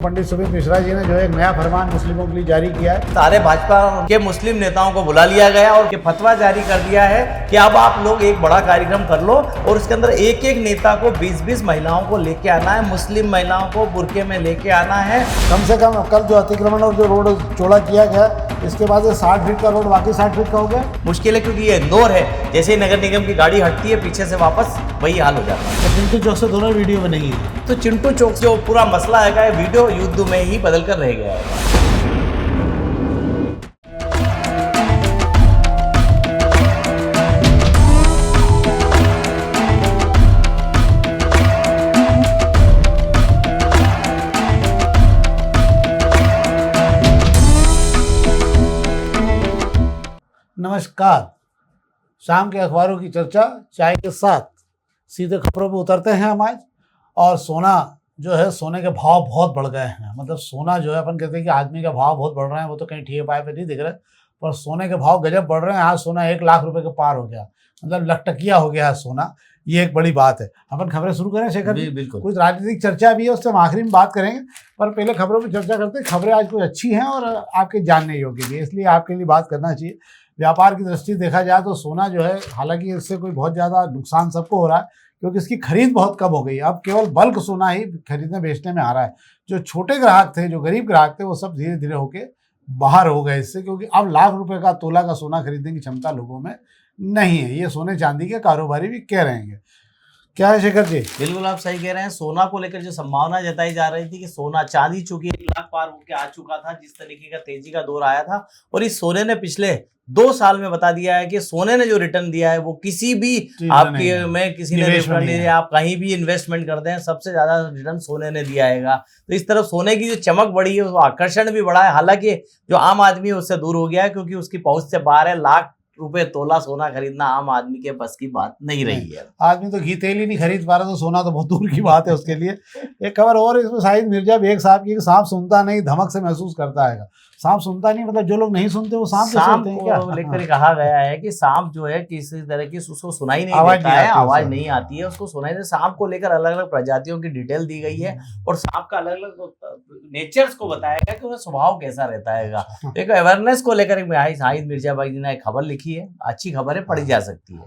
पंडित सुमित मिश्रा जी ने जो एक नया फरमान मुस्लिमों के लिए जारी किया है। सारे भाजपा के मुस्लिम नेताओं को बुला लिया गया और फतवा जारी कर दिया है कि अब आप लोग एक बड़ा कार्यक्रम कर लो और उसके अंदर एक एक नेता को 20-20 महिलाओं को लेके आना है, मुस्लिम महिलाओं को बुर्के में लेके आना है। कम से कम कल जो अतिक्रमण और जो रोड चौड़ा किया गया, इसके बाद 60 फीट का रोड बाकी 60 फीट का हो गया। मुश्किल है क्योंकि ये इंदौर है, जैसे ही नगर निगम की गाड़ी हटती है पीछे से वापस वही हाल हो जाता है। तो चिंटू चौक से दोनों वीडियो बनेगी। तो चिंटू चौक जो पूरा मसला है वीडियो युद्ध में ही बदल कर रह गया है। नमस्कार, शाम के अखबारों की चर्चा चाय के साथ सीधे खबरों पे उतरते हैं हम आज। और सोना जो है, सोने के भाव बहुत बढ़ गए हैं। मतलब सोना जो है, अपन कहते हैं कि आदमी का भाव बहुत बढ़ रहे हैं, वो तो कहीं ठिए पाए पे नहीं दिख रहे, पर सोने के भाव गजब बढ़ रहे हैं। आज सोना 1 लाख रुपए के पार हो गया, मतलब लखटकिया हो गया है सोना। ये एक बड़ी बात है। अपन खबरें शुरू करें शेखर जी? बिल्कुल। कुछ राजनीतिक चर्चा भी है, उससे हम आखिरी में बात करेंगे, पर पहले खबरों पर चर्चा करते हैं। खबरें आज कुछ अच्छी हैं और आपके जानने योग्य भी, इसलिए आपके लिए बात करना चाहिए। व्यापार की दृष्टि देखा जाए तो सोना जो है, हालांकि इससे कोई बहुत ज़्यादा नुकसान सबको हो रहा है क्योंकि इसकी खरीद बहुत कम हो गई है। अब केवल बल्क सोना ही खरीदने बेचने में आ रहा है। जो छोटे ग्राहक थे, जो गरीब ग्राहक थे, वो सब धीरे धीरे होके बाहर हो गए इससे, क्योंकि अब लाख रुपए का तोला का सोना खरीदने की क्षमता लोगों में नहीं है। ये सोने चांदी के कारोबारी भी कह रहे हैं। क्या है शेखर जी? बिल्कुल आप सही कह रहे हैं। सोना को लेकर जो संभावना जताई जा रही थी कि सोना चांदी चूंकि 1 लाख पार होकर आ चुका था, जिस तरीके का तेजी का दौर आया था, और इस सोने ने पिछले 2 साल में बता दिया है कि सोने ने जो रिटर्न दिया है वो किसी भी आपके में किसी ने रिटर्न नहीं दिया। आप कहीं भी इन्वेस्टमेंट करते हैं, सबसे ज्यादा रिटर्न सोने ने दिया है। तो इस तरफ सोने की जो चमक बढ़ी है, वो आकर्षण भी बढ़ा है। हालांकि जो आम आदमी है उससे दूर हो गया है क्योंकि उसकी पहुंच से बाहर है। लाख रुपए तोला सोना खरीदना आम आदमी के बस की बात नहीं रही है। आदमी तो घी तेल ही नहीं खरीद पा रहा, तो सोना तो बहुत दूर की बात है उसके लिए। एक खबर और इसमें शाहिद मिर्जा बेग साहब की, सांप सुनता नहीं धमक से महसूस करता है। सांप सुनता नहीं मतलब जो लोग नहीं सुनते वो सांप को लेकर कहा गया है कि सांप जो है किसी तरह की उसको सुनाई नहीं देता है, आवाज नहीं आती है, उसको सुनाई दे। सांप को लेकर अलग अलग प्रजातियों की डिटेल दी गई है और सांप का अलग अलग नेचर्स को बताया गया कि उसका स्वभाव कैसा रहता है। एक अवेयरनेस को लेकर शाहिद मिर्जा भाई जी ने एक खबर लिखी है, अच्छी खबर है, पढ़ी जा सकती है।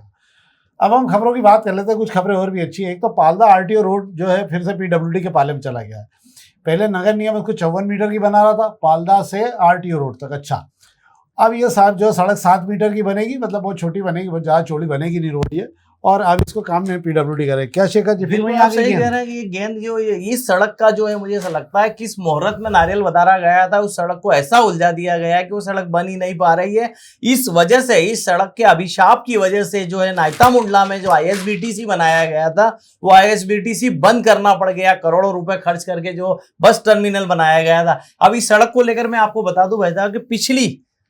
अब हम खबरों की बात कर लेते हैं। कुछ खबरें और भी अच्छी है। एक तो पालदा आरटीओ रोड जो है फिर से पीडब्ल्यूडी के पाले में चला गया है। पहले नगर निगम इसको 54 मीटर की बना रहा था, पालदा से आरटीओ रोड तक। अच्छा, अब ये जो सड़क 7 मीटर की बनेगी, मतलब बहुत छोटी बनेगी, बहुत ज़्यादा चौड़ी बनेगी नहीं रोड ये। और अब इसको काम में पीडब्ल्यूडी करे। क्या शेखर जी? फिर वही सही कह रहे हैं कि ये गेंद जो इस सड़क का जो है, मुझे ऐसा लगता है किस मुहूर्त में नारियल बधारा गया था, उस सड़क को ऐसा उलझा दिया गया है कि वो सड़क बन ही नहीं पा रही है। इस वजह से, इस सड़क के अभिशाप की वजह से जो है नायता मुंडला में जो ISBTC बनाया गया था, वो ISBTC बंद करना पड़ गया। करोड़ों रुपए खर्च करके जो बस टर्मिनल बनाया गया था। अब इस सड़क को लेकर मैं आपको बता दूं भाई साहब कि पिछली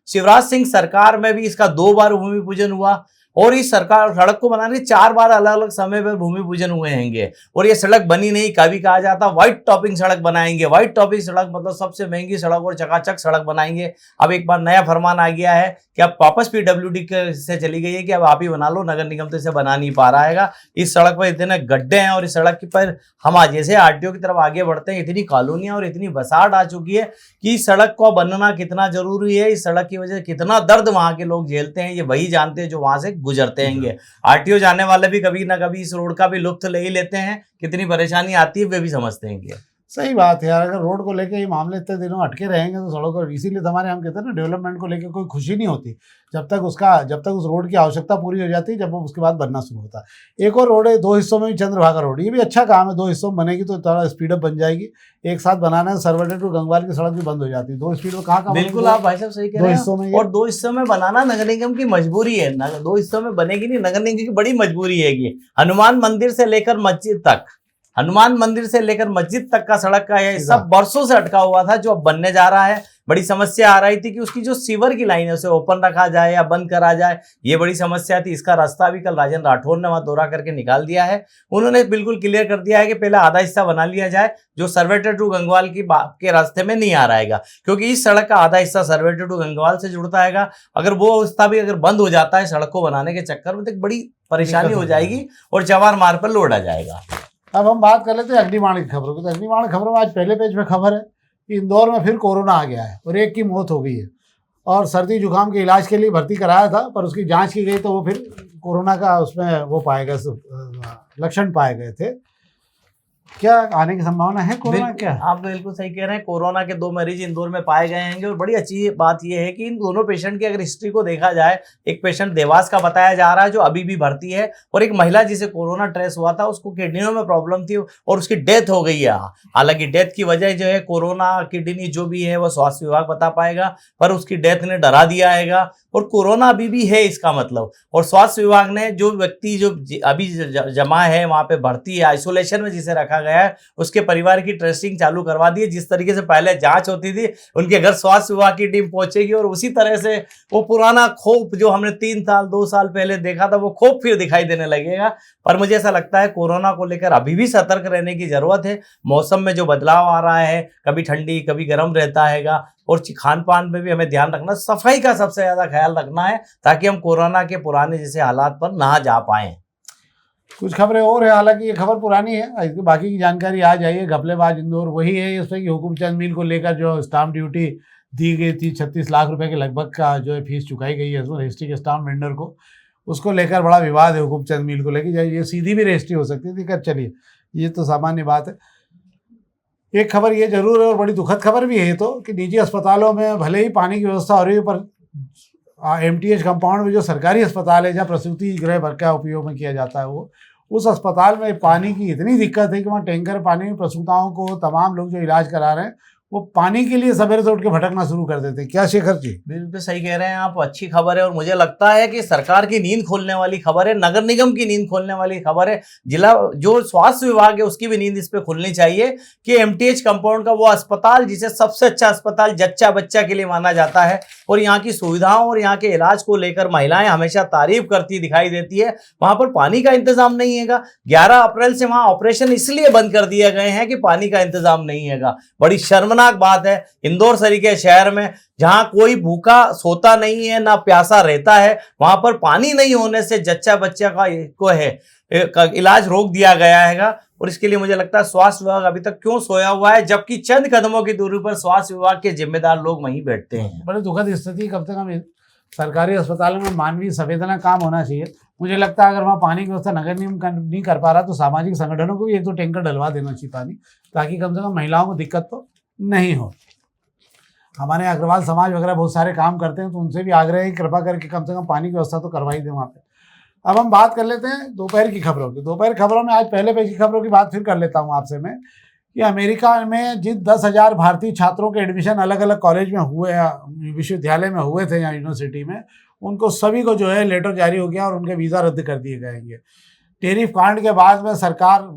शिवराज सिंह सरकार में भी इसका 2 बार भूमि पूजन हुआ और इस सरकार सड़क को बनाने 4 बार अलग अलग समय पर भूमि पूजन हुए हैं और ये सड़क बनी नहीं। कभी कहा जाता व्हाइट टॉपिंग सड़क बनाएंगे। व्हाइट टॉपिंग सड़क मतलब सबसे महंगी सड़क और चकाचक सड़क बनाएंगे। अब एक बार नया फरमान आ गया है कि अब वापस पीडब्ल्यूडी से चली गई है कि अब आप ही बना लो, नगर निगम तो इसे बना नहीं पा रहा है। इस सड़क पर इतने गड्ढे हैं और इस सड़क पर हम आज जैसे आरटीओ की तरफ आगे बढ़ते हैं, इतनी कॉलोनियां और इतनी बसाहट आ चुकी है कि इस सड़क को बनना कितना जरूरी है। इस सड़क की वजह से कितना दर्द वहां के लोग झेलते हैं, ये वही जानते हैं जो वहां से गुजरते हैं। आरटीओ जाने वाले भी कभी ना कभी इस रोड का भी लुत्फ ले ही लेते हैं। कितनी परेशानी आती है वे भी समझते हैं। सही बात है यार। अगर रोड को लेके ये मामले इतने दिनों अटके रहेंगे तो सड़कों पर, इसीलिए हमारे हम कहते हैं ना, डेवलपमेंट को लेके कोई खुशी नहीं होती जब तक उस रोड की आवश्यकता पूरी हो जाती है, जब वो उसके बाद बनना शुरू होता है। एक और रोड है 2 हिस्सों में भी, चंद्रभागा रोड। ये भी अच्छा काम है, 2 हिस्सों में बनेगी तो थोड़ा स्पीडअप बन जाएगी। एक साथ बनाना है, सरवटे टू गंगवाल की सड़क भी बंद हो जाती है। 2 स्पीड में कहाँ? बिल्कुल आप भाई साहब सही कह रहे हैं। और 2 हिस्सों में बनाना नगर निगम की मजबूरी है। 2 हिस्सों में बनेगी नहीं, नगर निगम की बड़ी मजबूरी है। हनुमान मंदिर से लेकर मस्जिद तक का सड़क का है, सब बरसों से अटका हुआ था, जो अब बनने जा रहा है। बड़ी समस्या आ रही थी कि उसकी जो सीवर की लाइन है उसे ओपन रखा जाए या बंद करा जाए, ये बड़ी समस्या थी। इसका रास्ता भी कल राजेंद्र राठौर ने वहां दौरा करके निकाल दिया है। उन्होंने बिल्कुल क्लियर कर दिया है कि पहले आधा हिस्सा बना लिया जाए जो सर्वेटर टू गंगवाल के रास्ते में नहीं आ रहा है, क्योंकि इस सड़क का आधा हिस्सा सर्वेटर टू गंगवाल से जुड़ता है। अगर वो अवस्था भी अगर बंद हो जाता है सड़क को बनाने के चक्कर में, तो बड़ी परेशानी हो जाएगी और जवार मार्ग पर लोड आ जाएगा। अब हम बात कर लेते हैं अग्निबाण की खबरों की। तो अग्निबाण खबरों में आज पहले पेज पे खबर है कि इंदौर में फिर कोरोना आ गया है और एक की मौत हो गई है। और सर्दी जुकाम के इलाज के लिए भर्ती कराया था, पर उसकी जांच की गई तो वो फिर कोरोना का उसमें वो पाए गए, लक्षण पाए गए थे। क्या आने की संभावना है कोरोना? क्या आप बिल्कुल सही कह रहे हैं, कोरोना के 2 मरीज इंदौर में पाए गए हैं। और बड़ी अच्छी बात यह है कि इन दोनों पेशेंट की अगर हिस्ट्री को देखा जाए, एक पेशेंट देवास का बताया जा रहा है जो अभी भी भर्ती है, और एक महिला जिसे कोरोना ट्रेस हुआ था उसको किडनियों में प्रॉब्लम थी और उसकी डेथ हो गई है। हालांकि डेथ की वजह जो है कोरोना, किडनी जो भी है वो स्वास्थ्य विभाग बता पाएगा, पर उसकी डेथ ने डरा दिया है। और कोरोना अभी भी है इसका मतलब, और स्वास्थ्य विभाग ने जो व्यक्ति जो अभी जमा है वहां पे भर्ती है, आइसोलेशन में जिसे रखा गया है, उसके परिवार की ट्रेसिंग चालू करवा दी है। जिस तरीके से पहले जांच होती थी, उनके घर स्वास्थ्य विभाग की टीम पहुंचेगी और उसी तरह से वो पुराना खौफ जो हमने 3 साल 2 साल पहले देखा था, वो खौफ फिर दिखाई देने लगेगा। पर मुझे ऐसा लगता है कोरोना को लेकर अभी भी सतर्क रहने की जरूरत है। मौसम में जो बदलाव आ रहा है, कभी ठंडी कभी गर्म रहता है, और खान पान में भी हमें ध्यान रखना, सफाई का सबसे ज्यादा ख्याल रखना है, ताकि हम कोरोना के पुराने जैसे हालात पर ना जा पाए। कुछ खबरें और है, हालांकि ये खबर पुरानी है, इसकी बाकी की जानकारी आ जाइए। घपलेबाज इंदौर वही है इसमें कि हुकुमचंद मील को लेकर जो स्टाम्प ड्यूटी दी गई थी 36 लाख रुपए के लगभग का जो है फीस चुकाई गई है रजिस्ट्री के स्टाम्प वेंडर को, उसको लेकर बड़ा विवाद है हुकुमचंद मील को लेकर। ये सीधी भी रजिस्ट्री हो सकती थी, कर चलिए ये तो सामान्य बात है। एक खबर ये जरूर है और बड़ी दुखद खबर भी है तो कि निजी अस्पतालों में भले ही पानी की व्यवस्था हो रही है, पर MTH कंपाउंड में जो सरकारी अस्पताल है जहाँ प्रसूति गृह भर का उपयोग में किया जाता है, वो उस अस्पताल में पानी की इतनी दिक्कत है कि वहाँ टैंकर पानी में प्रसूताओं को, तमाम लोग जो इलाज करा रहे हैं, वो पानी के लिए सवेरे से उठ के भटकना शुरू कर देते हैं। क्या शेखर जी? बिल्कुल सही कह रहे हैं आप, अच्छी खबर है। और मुझे लगता है कि सरकार की नींद खोलने वाली खबर है, नगर निगम की नींद खोलने वाली खबर है, जिला जो स्वास्थ्य विभाग है उसकी भी नींद इस पे खुलनी चाहिए कि MTH कंपाउंड का वो अस्पताल जिसे सबसे अच्छा अस्पताल जच्चा बच्चा के लिए माना जाता है, और यहाँ की सुविधाओं और यहाँ के इलाज को लेकर महिलाएं हमेशा तारीफ करती दिखाई देती है, वहां पर पानी का इंतजाम नहीं है। 11 अप्रैल से वहां ऑपरेशन इसलिए बंद कर दिए गए हैं कि पानी का इंतजाम नहीं है। बड़ी शर्मनाक बात है, इंदौर सरीके शहर में जहां कोई भूखा सोता नहीं है ना प्यासा रहता है, वहां पर पानी नहीं होने से जच्चा बच्चा का इलाज रोक दिया गया है। और इसके लिए मुझे लगता है स्वास्थ्य विभाग अभी तक क्यों सोया हुआ है, जबकि चंद कदमों की दूरी पर स्वास्थ्य विभाग के जिम्मेदार लोग वहीं बैठते हैं। बड़ी दुखद स्थिति। कम से कम सरकारी अस्पतालों में मानवीय संवेदना काम होना चाहिए। मुझे लगता है अगर वहाँ पानी की व्यवस्था नगर निगम नहीं कर पा रहा तो सामाजिक संगठनों को भी 1-2 टैंकर डलवा देना चाहिए पानी, ताकि कम से कम महिलाओं को दिक्कत तो नहीं हो। हमारे अग्रवाल समाज वगैरह बहुत सारे काम करते हैं, तो उनसे भी आग्रह है कृपा करके कम से कम पानी की व्यवस्था तो करवाई दें वहाँ पे। अब हम बात कर लेते हैं दोपहर की खबरों की। दोपहर खबरों में आज पहले पेज की खबरों की बात फिर कर लेता हूँ आपसे मैं, कि अमेरिका में जिन 10,000 भारतीय छात्रों के एडमिशन अलग अलग कॉलेज में हुए, विश्वविद्यालय में हुए थे या यूनिवर्सिटी में, उनको सभी को जो है लेटर जारी हो गया और उनके वीज़ा रद्द कर दिए गए। टेरिफ कांड के बाद में सरकार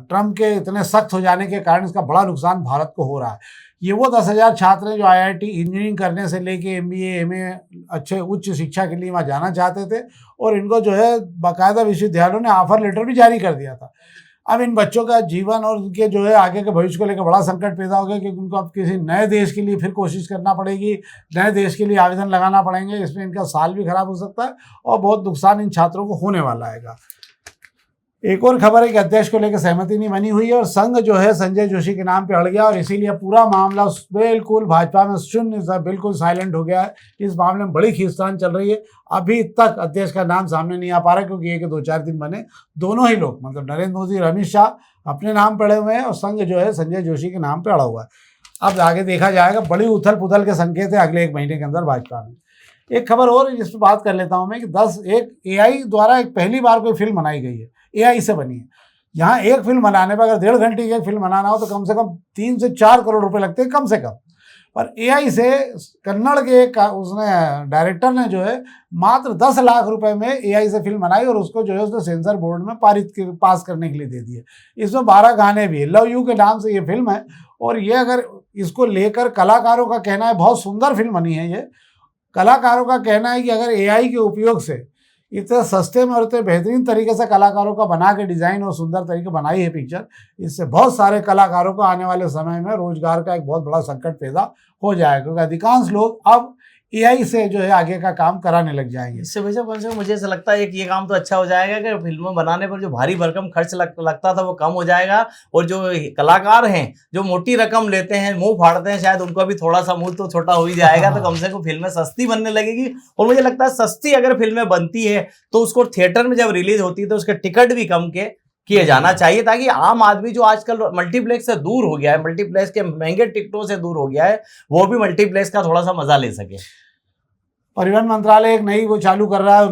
ट्रम्प के इतने सख्त हो जाने के कारण इसका बड़ा नुकसान भारत को हो रहा है। ये वो 10,000 छात्र हैं जो IIT इंजीनियरिंग करने से लेके MBA MA अच्छे उच्च शिक्षा के लिए वहाँ जाना चाहते थे, और इनको जो है बाकायदा विश्वविद्यालयों ने ऑफर लेटर भी जारी कर दिया था। अब इन बच्चों का जीवन और उनके जो है आगे के भविष्य को लेकर बड़ा संकट पैदा हो गया, क्योंकि उनको अब किसी नए देश के लिए फिर कोशिश करना पड़ेगी, नए देश के लिए आवेदन लगाना पड़ेंगे। इसमें इनका साल भी खराब हो सकता है और बहुत नुकसान इन छात्रों को होने वाला है। एक और खबर है कि अध्यक्ष को लेकर सहमति नहीं बनी हुई है और संघ जो है संजय जोशी के नाम पे अड़ गया, और इसीलिए पूरा मामला बिल्कुल भाजपा में शून्य, बिल्कुल साइलेंट हो गया है। इस मामले में बड़ी खींचतान चल रही है। अभी तक अध्यक्ष का नाम सामने नहीं आ पा रहा, क्योंकि ये 2-4 दिन बने, दोनों ही लोग मतलब नरेंद्र मोदी और अमित शाह अपने नाम पड़े हुए हैं और संघ जो है संजय जोशी के नाम पर अड़ा हुआ है। अब आगे देखा जाएगा, बड़ी उथल पुथल के संकेत है अगले 1 महीने के अंदर भाजपा में। एक खबर और जिस पर बात कर लेता हूँ मैं कि एक AI द्वारा एक पहली बार कोई फिल्म बनाई गई है, AI से बनी है। यहाँ एक फिल्म बनाने पर अगर 1.5 घंटे की एक फिल्म बनाना हो तो कम से कम 3 से 4 करोड़ रुपए लगते हैं कम से कम। पर AI से कन्नड़ के उसने डायरेक्टर ने जो है मात्र 10 लाख रुपए में AI से फिल्म बनाई, और उसको जो है उसने सेंसर बोर्ड में पास करने के लिए दे दिए। इसमें 12 गाने भी है। लव यू के नाम से ये फिल्म है, और ये अगर इसको लेकर कलाकारों का कहना है बहुत सुंदर फिल्म बनी है। ये कलाकारों का कहना है कि अगर AI के उपयोग से इतने सस्ते में और इतने बेहतरीन तरीके से कलाकारों का बना के डिज़ाइन और सुंदर तरीके बनाई है पिक्चर, इससे बहुत सारे कलाकारों को आने वाले समय में रोजगार का एक बहुत बड़ा संकट पैदा हो जाएगा, क्योंकि अधिकांश लोग अब AI से जो है आगे का काम कराने लग जाएंगे। इससे वजह कम से कम मुझे ऐसा लगता है कि ये काम तो अच्छा हो जाएगा कि फिल्में बनाने पर जो भारी भरकम खर्च लगता था वो कम हो जाएगा, और जो कलाकार हैं जो मोटी रकम लेते हैं, मुंह फाड़ते हैं, शायद उनका भी थोड़ा सा मुंह तो छोटा हो ही जाएगा। तो कम से कम फिल्में सस्ती बनने लगेगी। और मुझे लगता है सस्ती अगर फिल्में बनती है तो उसको थिएटर में जब रिलीज होती है तो उसके टिकट भी कम किए जाना चाहिए, ताकि आम आदमी जो आजकल मल्टीप्लेक्स से दूर हो गया है, मल्टीप्लेक्स के महंगे टिकटों से दूर हो गया है, वो भी मल्टीप्लेक्स का थोड़ा सा मजा ले सके। परिवहन मंत्रालय एक नई वो चालू कर रहा है।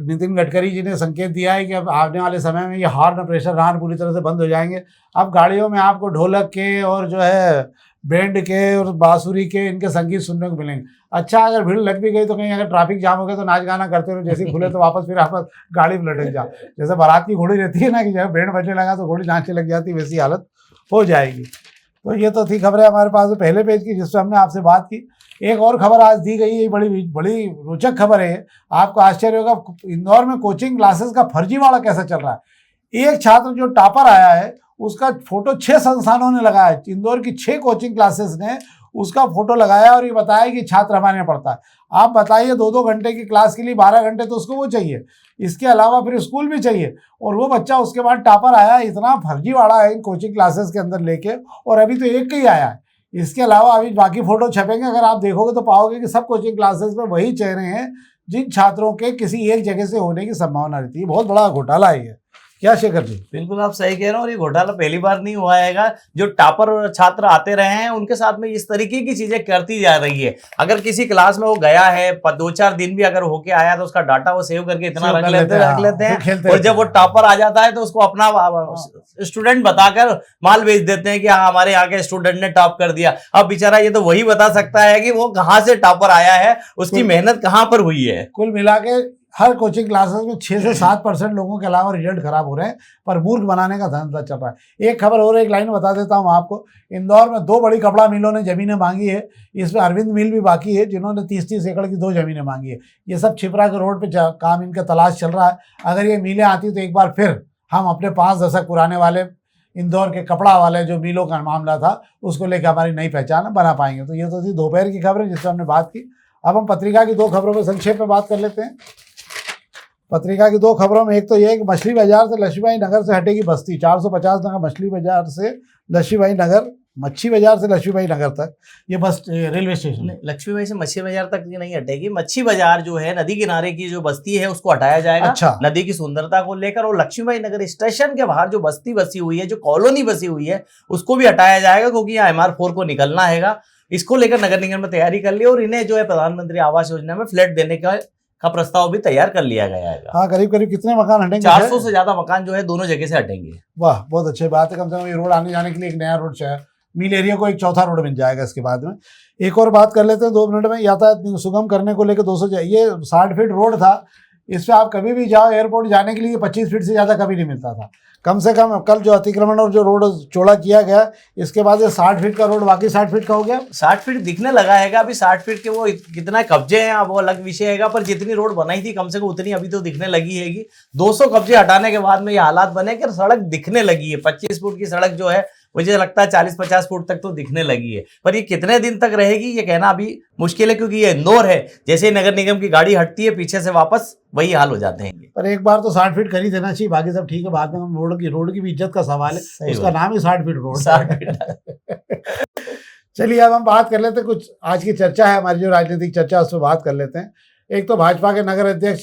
नितिन गडकरी जी ने संकेत दिया है कि अब आने वाले समय में ये हॉर्न, प्रेशर हॉर्न पूरी तरह से बंद हो जाएंगे। अब गाड़ियों में आपको ढोलक के और जो है बैंड के और बांसुरी के इनके संगीत सुनने को मिलेंगे। अच्छा, अगर भीड़ लग भी गई तो कहीं अगर ट्रैफिक जाम हो गया तो नाच गाना करते रहो, जैसे खुले तो वापस फिर आप गाड़ी में लटक जाओ। जैसे बारात की घोड़ी रहती है ना कि जब बैंड बजने लगा तो घोड़ी नाचने लग जाती, वैसी हालत हो जाएगी। तो ये तो थी खबरें हमारे पास पहले पेज की, जिस पर हमने आपसे बात की। एक और खबर आज दी गई है, बड़ी रोचक खबर है। आपको आश्चर्य होगा, इंदौर में कोचिंग क्लासेस का फर्जीवाड़ा कैसा चल रहा है। एक छात्र जो टॉपर आया है उसका फोटो 6 संस्थानों ने लगाया। इंदौर की 6 कोचिंग क्लासेस ने उसका फोटो लगाया और ये बताया कि छात्र हमारे यहाँ पढ़ता है। आप बताइए, 2-2 घंटे की क्लास के लिए 12 घंटे तो उसको वो चाहिए, इसके अलावा फिर स्कूल भी चाहिए, और वो बच्चा उसके बाद टॉपर आया। इतना फर्जीवाड़ा है इन कोचिंग क्लासेस के अंदर लेके, और अभी तो एक ही आया है। इसके अलावा अभी बाकी फोटो छपेंगे, अगर आप देखोगे तो पाओगे कि सब कोचिंग क्लासेस में वही चेहरे हैं जिन छात्रों के किसी एक जगह से होने की संभावना रहती है। बहुत बड़ा घोटाला है ये। क्या शेखर जी? बिल्कुल आप सही कह रहे हो, और ये घोटाला पहली बार नहीं हुआ है। जो टॉपर छात्र आते रहे हैं उनके साथ में इस तरीके की चीजें करती जा रही है। अगर किसी क्लास में वो गया है, 2-4 दिन भी अगर होके आया तो उसका डाटा वो सेव करके इतना रख लेते हैं, और जब वो टॉपर आ जाता है तो उसको अपना स्टूडेंट बताकर माल बेच देते हैं कि हाँ हमारे यहाँ के स्टूडेंट ने टॉप कर दिया। अब बेचारा ये तो वही बता सकता है कि वो कहाँ से टॉपर आया है, उसकी मेहनत कहाँ पर हुई है। कुल मिला के हर कोचिंग क्लासेस में 6 से 7% लोगों के अलावा रिजल्ट खराब हो रहे हैं, पर मूर्ख बनाने का धंधा चल रहा है। एक खबर और, एक लाइन बता देता हूं आपको। इंदौर में 2 बड़ी कपड़ा मिलों ने जमीनें मांगी है। इसमें अरविंद मिल भी बाकी है, जिन्होंने 30-30 एकड़ की 2 जमीनें मांगी है। ये सब छिपरा के रोड पे काम इनका तलाश चल रहा है। अगर ये मिलें आती तो एक बार फिर हम अपने 5 दशक पुराने वाले इंदौर के कपड़ा वाले जो मिलों का मामला था उसको लेकर हमारी नई पहचान बना पाएंगे। तो ये तो थी दोपहर की खबरें जिससे हमने बात की। अब हम पत्रिका की 2 खबरों पर संक्षेप में बात कर लेते हैं। पत्रिका की 2 खबरों में एक तो ये कि मछली बाजार से लक्ष्मीबाई नगर से हटेगी बस्ती। 450 नगर मछली बाजार से लक्ष्मीबाई नगर, मच्छी बाजार से लक्ष्मीबाई नगर तक ये बस रेलवे स्टेशन। लक्ष्मीबाई से मच्छी बाजार तक नहीं हटेगी। मच्छी बाजार जो है नदी किनारे की जो बस्ती है उसको हटाया जाएगा। अच्छा। नदी की सुंदरता को लेकर, और लक्ष्मीबाई नगर स्टेशन के बाहर जो बस्ती बसी हुई है, जो कॉलोनी बसी हुई है, उसको भी हटाया जाएगा, क्योंकि यहाँ MR4 को निकलना है। इसको लेकर नगर निगम ने तैयारी कर ली, और इन्हें जो है प्रधानमंत्री आवास योजना में फ्लैट देने का प्रस्ताव भी तैयार कर लिया गया है। हाँ, करीब करीब कितने मकान हटेंगे? 400 से ज्यादा मकान जो है दोनों जगह से हटेंगे। वाह, बहुत अच्छी बात है। कम से कम ये रोड आने जाने के लिए एक नया रोड चाहिए। मिल एरिया को एक चौथा रोड मिल जाएगा इसके बाद में। एक और बात कर लेते हैं 2 मिनट में। यातायात सुगम करने को लेकर 200, ये 60 फीट रोड था। इस पर आप कभी भी जाओ, एयरपोर्ट जाने के लिए 25 फीट से ज़्यादा कभी नहीं मिलता था। कम से कम कल जो अतिक्रमण और जो रोड चौड़ा किया गया, इसके बाद ये 60 फीट का रोड बाकी 60 फीट का हो गया। 60 फीट दिखने लगा है। अभी 60 फीट के वो कितना कब्जे हैं वो अलग विषय है, पर जितनी रोड बनाई थी कम से कम उतनी अभी तो दिखने लगी है। 200 कब्जे हटाने के बाद में ये हालात बने कि सड़क दिखने लगी है। 25 फुट की सड़क जो है मुझे लगता है 40-50 फुट तक तो दिखने लगी है, पर ये कितने दिन तक रहेगी ये कहना अभी मुश्किल है, क्योंकि ये इंदौर है। जैसे ही नगर निगम की गाड़ी हटती है पीछे से वापस वही हाल हो जाते हैं। पर एक बार तो 60 फीट कर ही देना चाहिए, बाकी सब ठीक है। बाद में हम रोड की भी इज्जत का सवाल है, उसका नाम ही 60 फीट रोड। 60 फीट। चलिए अब हम बात कर लेते हैं, कुछ आज की चर्चा है हमारी जो राजनीतिक चर्चा, उस पर बात कर लेते हैं। एक तो भाजपा के नगर अध्यक्ष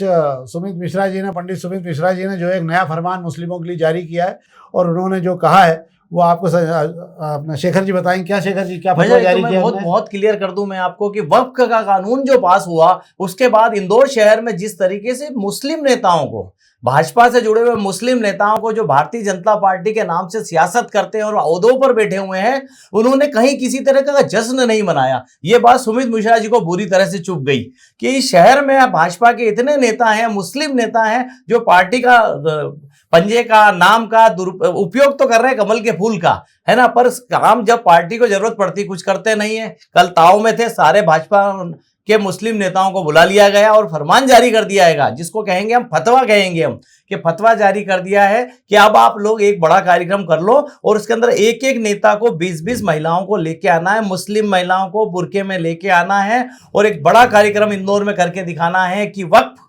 सुमित मिश्रा जी ने, पंडित सुमित मिश्रा जी ने जो एक नया फरमान मुस्लिमों के लिए जारी किया है, और उन्होंने जो कहा है वो आपको अपना शेखर जी बताएंगे। क्या शेखर जी, क्या फतवा जारी किया? बहुत क्लियर कर दूं मैं आपको कि वक्फ का कानून जो पास हुआ उसके बाद इंदौर शहर में जिस तरीके से मुस्लिम नेताओं को, भाजपा से जुड़े हुए मुस्लिम नेताओं को जो भारतीय जनता पार्टी के नाम से सियासत करते हैं और ओहदों पर बैठे हुए हैं, उन्होंने कहीं किसी तरह का जश्न नहीं मनाया। ये बात सुमित मिश्रा जी को बुरी तरह से चुभ गई कि इस शहर में भाजपा के इतने नेता हैं, मुस्लिम नेता हैं, जो पार्टी का पंजे का नाम का उपयोग तो कर रहे हैं, कमल के फूल का, है ना, पर काम जब पार्टी को जरूरत पड़ती कुछ करते नहीं है। कल ताव में थे, सारे भाजपा के मुस्लिम नेताओं को बुला लिया गया और फरमान जारी कर दिया है, जिसको कहेंगे हम फतवा कहेंगे हम, कि फतवा जारी कर दिया है कि अब आप लोग एक बड़ा कार्यक्रम कर लो और उसके अंदर एक एक नेता को 20-20 महिलाओं को लेके आना है, मुस्लिम महिलाओं को बुर्के में लेके आना है और एक बड़ा कार्यक्रम इंदौर में करके दिखाना है कि वक्फ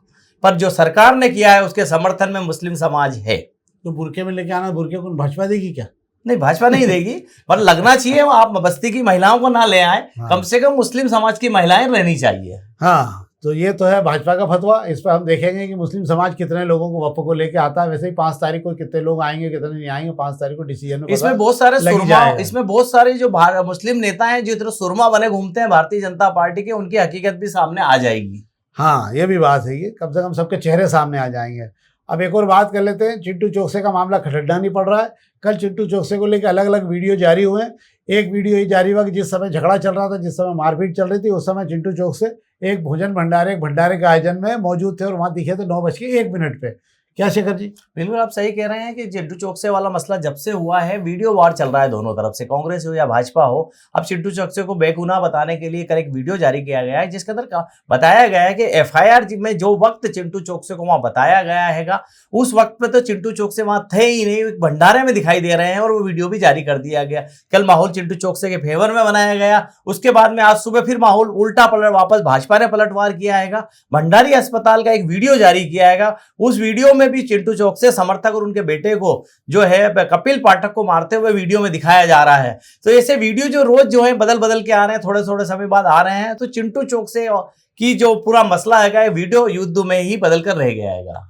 पर जो सरकार ने किया है उसके समर्थन में मुस्लिम समाज है। तो बुरके में लेके आना, बुरके को भाजपा देगी क्या? नहीं, भाजपा नहीं देगी, पर लगना चाहिए आप बस्ती की महिलाओं को ना ले आए, कम से कम मुस्लिम समाज की महिलाएं रहनी चाहिए। हाँ, तो ये तो है भाजपा का फतवा। इस पर हम देखेंगे कि मुस्लिम समाज कितने लोगों को वक्फ को लेके आता है। वैसे ही 5 तारीख को कितने लोग आएंगे, कितने नहीं आएंगे, 5 तारीख को डिसीजन में इसमें बहुत सारे सुरमा, इसमें बहुत सारे जो मुस्लिम नेता हैं जो इधर सुरमा बने घूमते हैं भारतीय जनता पार्टी के, उनकी हकीकत भी सामने आ जाएगी। हाँ, ये भी बात है, ये कम से कम सबके चेहरे सामने आ जाएंगे। अब एक और बात कर लेते हैं, चिंटू चौकसे का मामला खटकना नहीं पड़ रहा है। कल चिंटू चौकसे को लेकर अलग अलग वीडियो जारी हुए हैं। एक वीडियो ये जारी हुआ कि जिस समय झगड़ा चल रहा था, जिस समय मारपीट चल रही थी, उस समय चिंटू चौकसे एक भंडारे के आयोजन में मौजूद थे और वहाँ दिखे थे 9:01 पे। क्या शेखर जी? बिल्कुल आप सही कह रहे हैं कि चिंटू चौकसे वाला मसला जब से हुआ है वीडियो वार चल रहा है दोनों तरफ से, कांग्रेस हो या भाजपा हो। अब चिंटू चौकसे को बेगुनाह बताने के लिए कल एक वीडियो जारी किया गया है जिसके अंदर बताया गया है कि एफआईआर में जो वक्त चिंटू चौकसे को वहां बताया गया है उस वक्त पे तो चिंटू चौकसे वहां थे ही नहीं, एक भंडारे में दिखाई दे रहे हैं और वो वीडियो भी जारी कर दिया गया। कल माहौल चिंटू चौकसे के फेवर में बनाया गया, उसके बाद में आज सुबह फिर माहौल उल्टा वापस भाजपा ने पलटवार किया है। भंडारी अस्पताल का एक वीडियो जारी किया है, उस वीडियो में भी चिंटू चौकसे समर्थक और उनके बेटे को जो है कपिल पाठक को मारते हुए वीडियो में दिखाया जा रहा है। तो ऐसे वीडियो जो रोज जो है बदल बदल के आ रहे हैं, थोड़े थोड़े समय बाद आ रहे हैं, तो चिंटू चौकसे की जो पूरा मसला है वीडियो युद्ध में ही बदल कर रह गया है।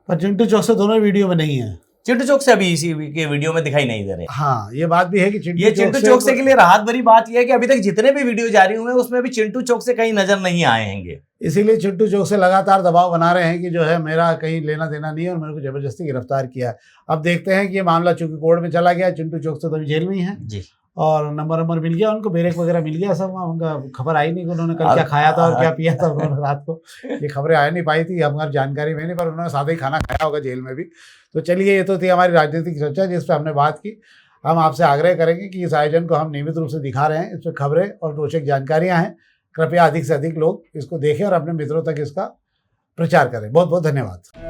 पर चिंटू चौकसे दोनों वीडियो में नहीं है, चिंटू चौकसे अभी इसी के वीडियो में दिखाई नहीं दे रहे। हाँ, ये बात भी है कि चिंटू चौकसे के लिए राहत भरी बात यह है कि अभी तक जितने भी वीडियो जारी हुए हैं उसमें भी चिंटू चौकसे कहीं नजर नहीं आए हैं। इसीलिए चिंटू चौकसे लगातार दबाव बना रहे हैं कि जो है मेरा कहीं लेना देना नहीं है और मेरे को जबरदस्ती गिरफ्तार किया है। अब देखते हैं कि ये मामला चूंकि कोर्ट में चला गया, चिंटू चौकसे तो अभी जेल में ही है जी, और नंबर मिल गया उनको, ब्रेक वगैरह मिल गया सब। उनका खबर आई नहीं कि उन्होंने कल क्या खाया था और क्या पिया था उन्होंने रात को, ये खबरें आ नहीं पाई थी हमारी जानकारी में नहीं, पर उन्होंने सादा ही खाना खाया होगा जेल में भी। तो चलिए, ये तो थी हमारी राजनीतिक चर्चा जिस पर हमने बात की। हम आपसे आग्रह करेंगे कि इस आयोजन को हम नियमित रूप से दिखा रहे हैं, इस पर खबरें और रोचक जानकारियाँ हैं। कृपया अधिक से अधिक लोग इसको देखें और अपने मित्रों तक इसका प्रचार करें। बहुत बहुत धन्यवाद।